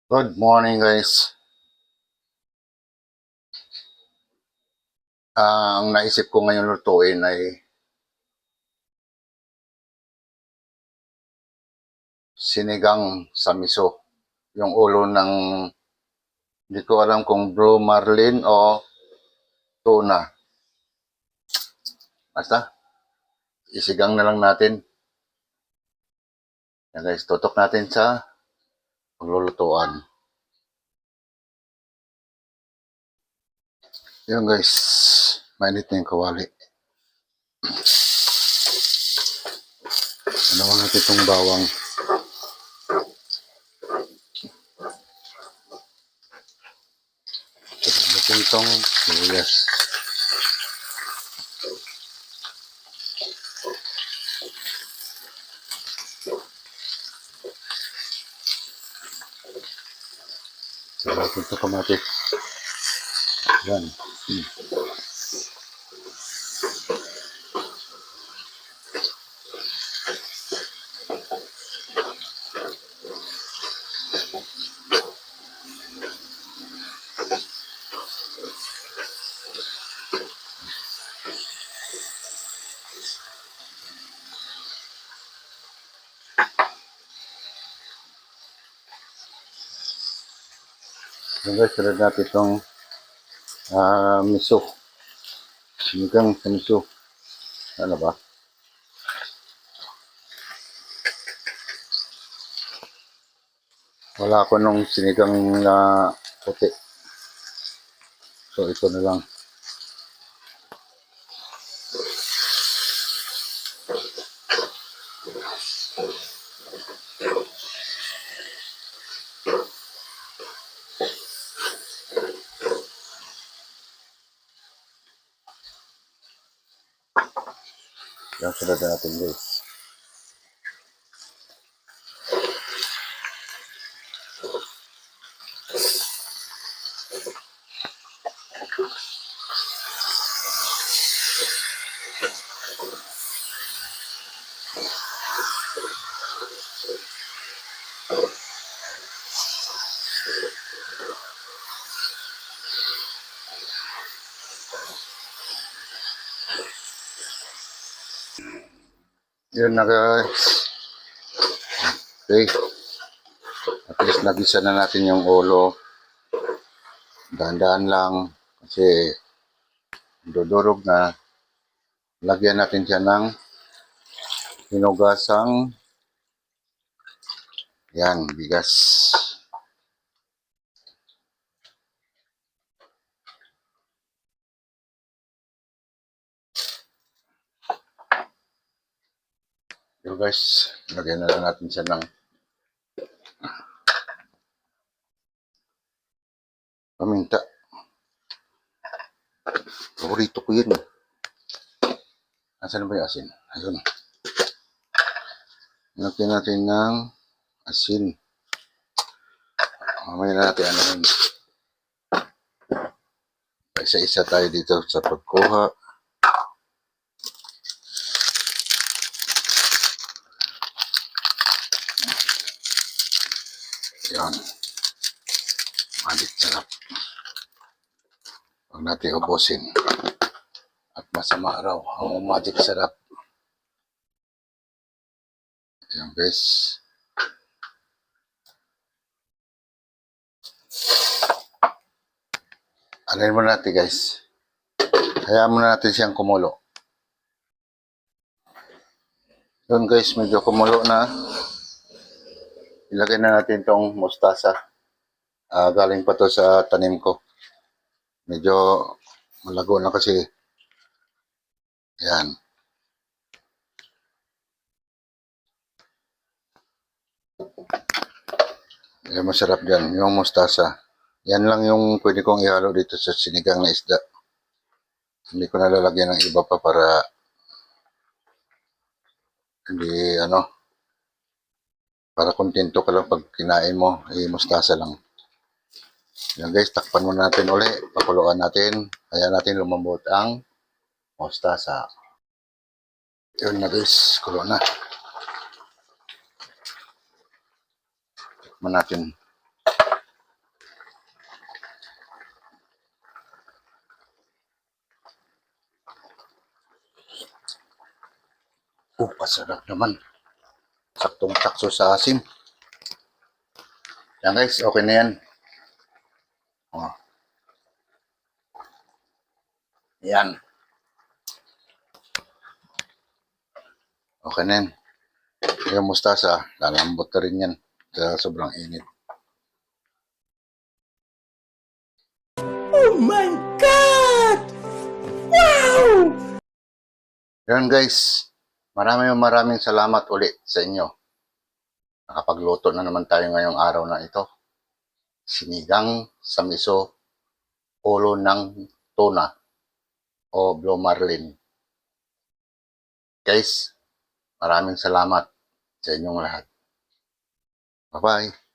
Good morning, guys. Ang naisip ko ngayon lutuin ay sinigang sa miso. Yung ulo ng, hindi ko alam kung blue marlin o tuna. Basta, isigang na lang natin. Yan guys, tutok natin sa paglulutuan. Yan guys, mainit na yung kawali. Ano natin itong bawang. Ito natin itong sibuyas. Ito natin itong kamatis. Yan. Yan guys, sunod natin itong miso. Sinigang sa miso. Ano ba? Wala ako nung sinigang na puti. So, ito na lang. Yan, sunod na natin guys. Yun na guys. Okay. At least nagisa na natin yung ulo. Dahan-dahan lang. Kasi dudurog na. Lagyan natin siya ng hinugasang yan, bigas. Yun guys, lagyan na lang natin siya ng paminta. Paborito ko yun. Nasaan na ba yung asin? Ayun. Lagyan natin ng asin. Mamaya na natin ano yun. Isa-isa tayo dito sa pagkuha. Yan. Malit sarap. Huwag natin ubusin. At masama raw. Ang magic sarap. Yan guys. Alayin mo natin guys. Hayaan mo natin siyang kumulo. Yun guys, medyo kumulo na. Ilagay na natin itong mustasa. Galing pa to sa tanim ko. Medyo malago na kasi. Yan. Yan masarap dyan, yung mustasa. Yan lang yung pwede kong ihalo dito sa sinigang na isda. Hindi ko nalalagyan ng iba pa para hindi para kontento ka lang pag kinain mo, mustasa lang. Yan guys, takpan muna natin uli, pakuluan natin, kaya natin lumambot ang mustasa. Yun na guys, kulo na. Takpan natin. Pasarap naman. Saktong takso sa asim. Yan guys, okay na yan. Oh, yan. Okay na yan. Yung mustasa, lalambot na rin yan sa sobrang init. Oh my God! Wow! Yan guys, maraming salamat ulit sa inyo. Nakapagluto na naman tayo ngayong araw na ito. Sinigang sa miso, ulo ng tuna o blue marlin. Guys, maraming salamat sa inyong lahat. Bye-bye.